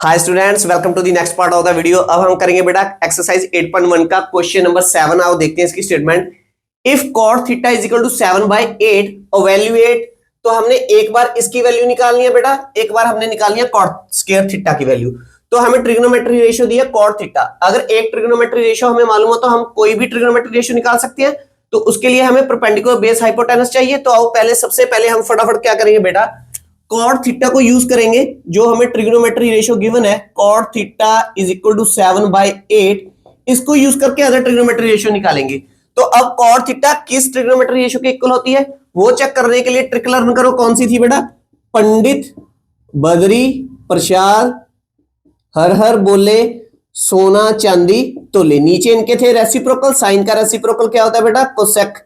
Hi students, welcome to the next part of the video. अब हम करेंगे बेटा एक्सरसाइज 8.1 का क्वेश्चन नंबर 7। आओ देखते हैं इसकी statement. If cot theta is equal to 7/8 evaluate. तो हमने एक बार इसकी वैल्यू निकालनी है बेटा, एक बार हमने निकालनी है cot स्क्वायर थीटा की वैल्यू। तो हमें ट्रिग्नोमेट्री रेशियो दिया cot थीटा। अगर एक ट्रिग्नोमेट्री रेशियो हमें मालूम हो तो हम कोई भी ट्रिग्नोमेट्री रेशियो निकाल सकते हैं। तो उसके लिए हमें परपेंडिकुलर बेस हाइपोटेनस चाहिए। तो आओ पहले सबसे पहले हम फटाफट क्या करेंगे बेटा, cot थीटा को यूज करेंगे। जो हमें ट्रिग्नोमेट्री रेशियो गिवन है cot theta is equal to 7/8, इसको यूज करके अदर ट्रिग्नोमेट्री रेशियो निकालेंगे। तो अब cot थीटा किस ट्रिग्नोमेट्री रेशियो के इक्वल होती है वो चेक करने के लिए ट्रिक लर्न करो। कौन सी थी बेटा? पंडित बद्री प्रसाद हर हर बोले सोना चांदी तोले। नीचे इनके थे रेसिप्रोकल। साइन का रेसिप्रोकल क्या होता है बेटा? कोसेक।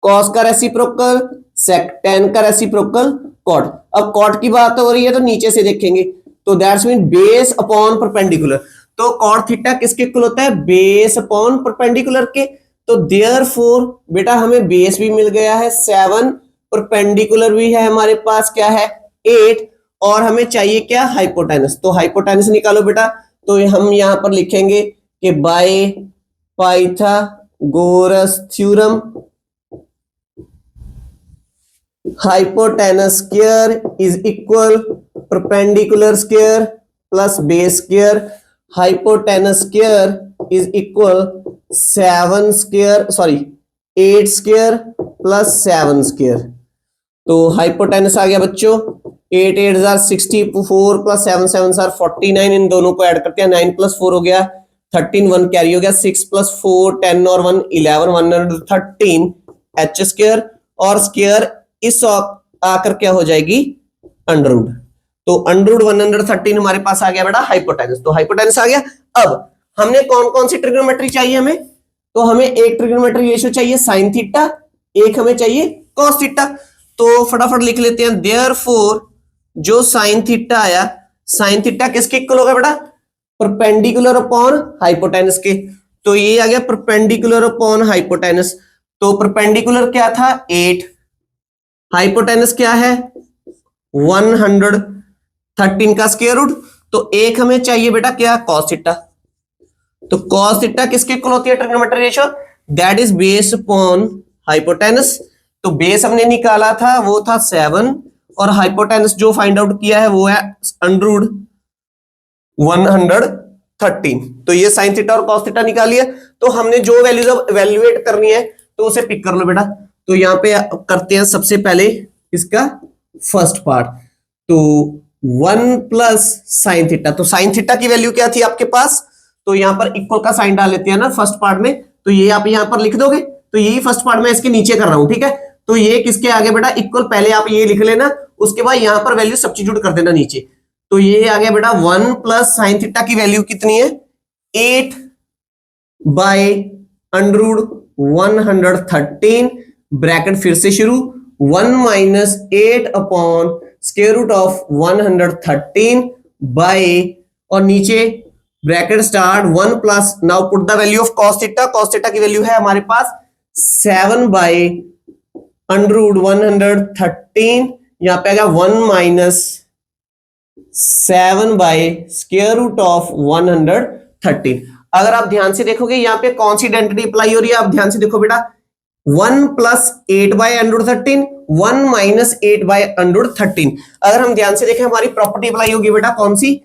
कॉस का रेसिप्रोकल सेक। टेन का रेसिप्रोकल कॉट। अब कॉट की बात हो रही है तो नीचे से देखेंगे तो that's mean base upon perpendicular. तो कॉट थीटा किसके इक्वल होता है? बेस अपॉन परपेंडिकुलर के। तो देयरफॉर बेटा हमें बेस भी मिल गया है 7, परपेंडिकुलर भी है हमारे पास क्या है 8, और हमें चाहिए क्या? हाइपोटेनस। तो हाइपोटेनस निकालो बेटा। तो हम यहां पर लिखेंगे कि by Pythagoras theorem hypotenuse square is equal perpendicular square plus base square. Hypotenuse square is equal 8 square plus 7 square. तो hypotenuse आ गया बच्चों 8 8 are 64 plus 7 7 are 49। इन दोनों को ऐड करते हैं 9 plus 4 हो गया 13, 1 कैरी हो गया 6 plus 4 10 और 1 11 113 h स्क्वायर, और स्क्वायर इस आकर क्या हो जाएगी? Under root. तो अंडर रूट 113 हमारे पास आ गया बेटा हाइपोटेनस। तो हाइपोटेनस आ गया। अब हमने कौन कौन सी ट्रिग्नोमेट्री चाहिए हमें? तो हमें एक ट्रिग्नोमेट्री रेशियो चाहिए साइन थीटा, एक हमें चाहिए कॉस थीटा। तो फटाफट लिख लेते हैं देयरफॉर जो साइन थीटा आया, साइन थीटा किसके इक्वल होगा बेटा? परपेंडिकुलर अपॉन हाइपोटेनस के। तो ये आ गया परपेंडिकुलर अपॉन हाइपोटेनस। तो परपेंडिकुलर क्या था? 8, हाइपोटेनस क्या है? 113 का स्क्वायर रूट। तो एक हमें चाहिए बेटा क्या? Cos theta. तो कॉस थीटा किसके इक्वल होती है trigonometry ratio? That is base upon hypotenuse. तो बेस हमने निकाला था वो था 7, और हाइपोटेनस जो फाइंड आउट किया है वो है अंडर रूट 113। तो ये साइन थीटा और कॉस थीटा निकालिए। तो हमने जो वैल्यूज इवैल्यूएट करनी है तो उसे पिक कर लो बेटा। तो यहां पे करते हैं सबसे पहले इसका फर्स्ट पार्ट। तो 1 प्लस साइन थीटा। तो साइन थीटा की वैल्यू क्या थी आपके पास? तो यहां पर इक्वल का साइन डाल लेते हैं ना फर्स्ट पार्ट में। तो ये आप यहां पर लिख दोगे। तो यही फर्स्ट पार्ट में इसके नीचे कर रहा हूं, ठीक है। तो ये किसके आगे बेटा? इक्वल पहले आप ये लिख लेना, उसके बाद यहां पर वैल्यू सब्स्टिट्यूट कर देना नीचे। तो ये आ गया बेटा 1 प्लस साइन थीटा की वैल्यू कितनी है? 8 बाय अंडर रूट 113 ब्रैकेट फिर से शुरू 1 minus 8 upon square root of 113 by, और नीचे bracket start 1 plus, now put the value of cos theta. Cos theta की वैल्यू है हमारे पास 7 बाय अंडर रूट 113। यहां पे आ गया 1 minus 7 by square root of 113। अगर आप ध्यान से देखोगे यहां पे कौन सी आइडेंटिटी अप्लाई हो रही है? आप ध्यान से देखो बेटा, 1 plus 8 by under root 13, 1 minus 8 by under root 13। अगर हम ध्यान से देखें हमारी प्रॉपर्टी अप्लाई होगी बेटा कौन सी?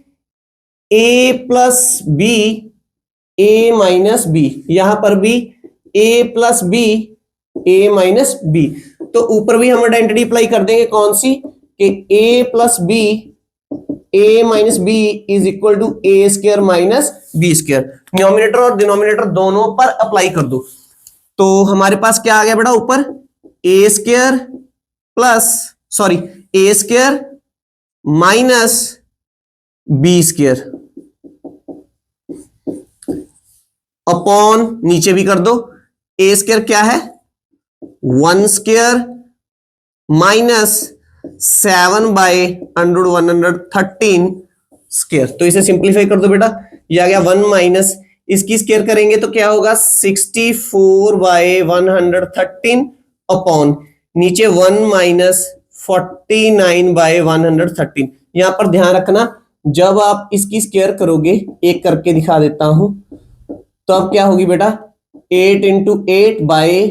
a plus b a minus b. यहां पर भी a plus b a minus b. तो ऊपर भी हम आइडेंटिटी अप्लाई कर देंगे कौन सी? कि a plus b a minus b is equal to a square minus B square. Numerator और डिनोमिनेटर दोनों पर अप्लाई कर दो। तो हमारे पास क्या आ गया बेटा ऊपर? A square plus A square minus B square upon, नीचे भी कर दो, ए स्क्वायर क्या है? 1 square minus 7 by under root 113 square. तो इसे सिंप्लीफाई कर दो बेटा। ये आ गया 1 माइनस, इसकी स्क्वायर करेंगे तो क्या होगा? 64 बाय 113 अपॉन नीचे 1 माइनस 49 बाय 113। यहां पर ध्यान रखना जब आप इसकी स्क्वायर करोगे, एक करके दिखा देता हूं, तो अब क्या होगी बेटा, 8 into 8 by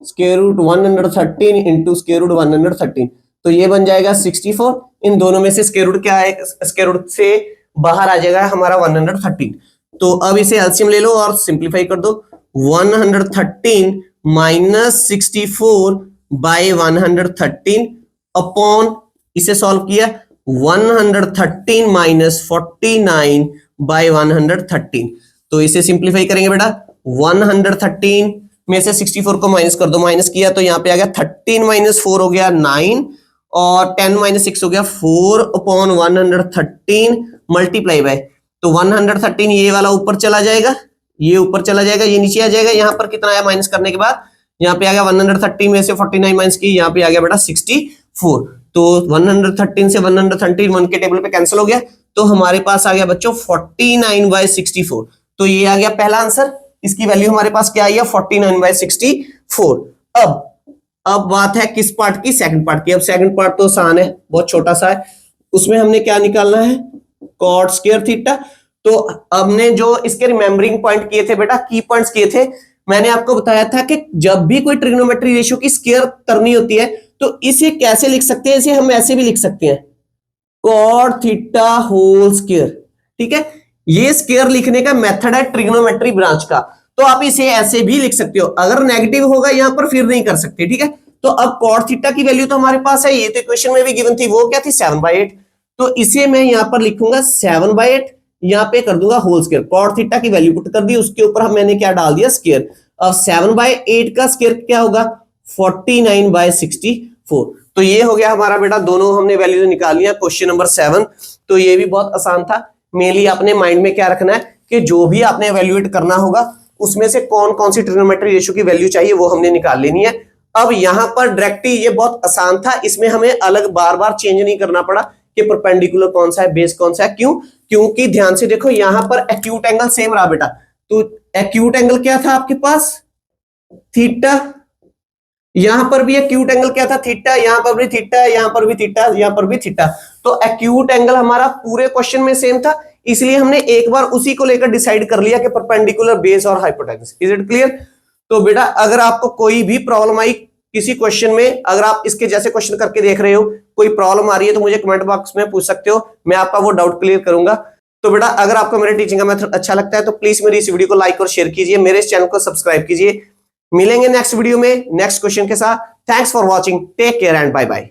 square root 113 into square root 113, तो ये बन जाएगा 64। इन दोनों में से स्क्वायर रूट क्या है, स्क्वायर रूट से बाहर आ जाएगा हमारा 113। तो अब इसे एलसीएम ले लो और सिंप्लीफाई कर दो। 113 माइनस 64 बाय 113 अपॉन, इसे सॉल्व किया, 113 माइनस 49 बाय 113, तो इसे सिंप्लीफाई करेंगे बेटा। 113 में से 64 को माइनस कर दो, माइनस किया तो यहाँ पे आ गया 13 माइनस 4 हो गया 9, और 10 माइनस 6 हो गया 4 अपॉन 113 मल्टीप्लाई बाय, तो 113 ये वाला ऊपर चला जाएगा, ये ऊपर चला जाएगा, ये नीचे आ जाएगा। यहाँ पर कितना आया माइनस करने के बाद, यहाँ पे आ गया 113 में से 49 माइनस की, यहाँ पे आ गया बेटा 64। तो 113 से 113 1 के टेबल पे कैंसिल हो गया, तो हमारे पास आ गया बच्चों 49 बाय 64। तो ये आ गया पहला आंसर, इसकी वैल्यू हमारे पास क्या आई है, 49 बाय 64। अब बात है किस पार्ट की, सेकंड पार्ट की। अब सेकंड पार्ट तो आसान है, बहुत छोटा सा है, उसमें हमने क्या निकालना है, कॉट स्क्वायर थीटा। तो हमने जो इसके रिमेंबरिंग पॉइंट किए थे बेटा, की पॉइंट्स किए थे, मैंने आपको बताया था कि जब भी कोई ट्रिग्नोमेट्री रेशियो की स्क्वायर करनी होती है तो इसे कैसे लिख सकते हैं, इसे हम ऐसे भी लिख सकते हैं, कॉट थीटा होल स्क्वायर। ठीक है, ये स्क्वायर लिखने का मेथड है ट्रिग्नोमेट्री ब्रांच का, तो आप इसे ऐसे भी लिख सकते हो। अगर नेगेटिव होगा यहां पर फिर नहीं कर सकते। ठीक है, तो अब कॉट थीटा की वैल्यू तो हमारे पास है, ये तो इक्वेशन में भी गिवन थी, वो क्या थी 7/8, तो इसे मैं यहां पर लिखूंगा 7/8, यहां पे कर दूंगा होल स्क्वायर, कॉट थीटा की वैल्यू पुट कर दी, उसके ऊपर हम मैंने क्या डाल दिया, स्क्वायर। अब 7/8 का स्क्वायर क्या होगा, 49/64। तो ये हो गया हमारा बेटा, दोनों हमने वैल्यू निकाल लिया, क्वेश्चन नंबर 7। तो ये भी बहुत आसान था। मेनली अपने माइंड में क्या रखना है कि जो भी आपने एवेल्युएट करना होगा उसमें से कौन कौन सी ट्रिग्नोमेट्री रेशियो की वैल्यू चाहिए वो हमने निकाल लेनी है। अब यहां पर डायरेक्टली ये बहुत आसान था, इसमें हमें अलग बार बार चेंज नहीं करना पड़ा कि परपेंडिकुलर कौन सा है, बेस कौन सा है। क्यों? क्योंकि ध्यान से देखो यहां पर एक्यूट एंगल सेम रहा बेटा, तो एक्यूट एंगल क्या था आपके पास, थीटा, यहां पर भी एक्यूट एंगल क्या था, थीटा, यहां पर भी थीटा, यहां पर भी थीटा, यहां पर भी थीटा। तो एक्यूट एंगल हमारा पूरे क्वेश्चन में सेम था, इसलिए हमने एक बार उसी को लेकर डिसाइड कर लिया कि परपेंडिकुलर, बेस और हाइपोटेन्यूज। Is it clear? तो बेटा अगर आपको कोई भी प्रॉब्लम आई किसी क्वेश्चन में, अगर आप इसके जैसे क्वेश्चन करके देख रहे हो, कोई प्रॉब्लम आ रही है तो मुझे कमेंट बॉक्स में पूछ सकते हो, मैं आपका वो डाउट क्लियर करूंगा। तो बेटा अगर आपको मेरे टीचिंग का मेथड अच्छा लगता है तो प्लीज मेरी इस वीडियो को लाइक और शेयर कीजिए, मेरे इस चैनल को सब्सक्राइब कीजिए। मिलेंगे नेक्स्ट वीडियो में नेक्स्ट क्वेश्चन के साथ। Thanks for watching, take care and bye bye.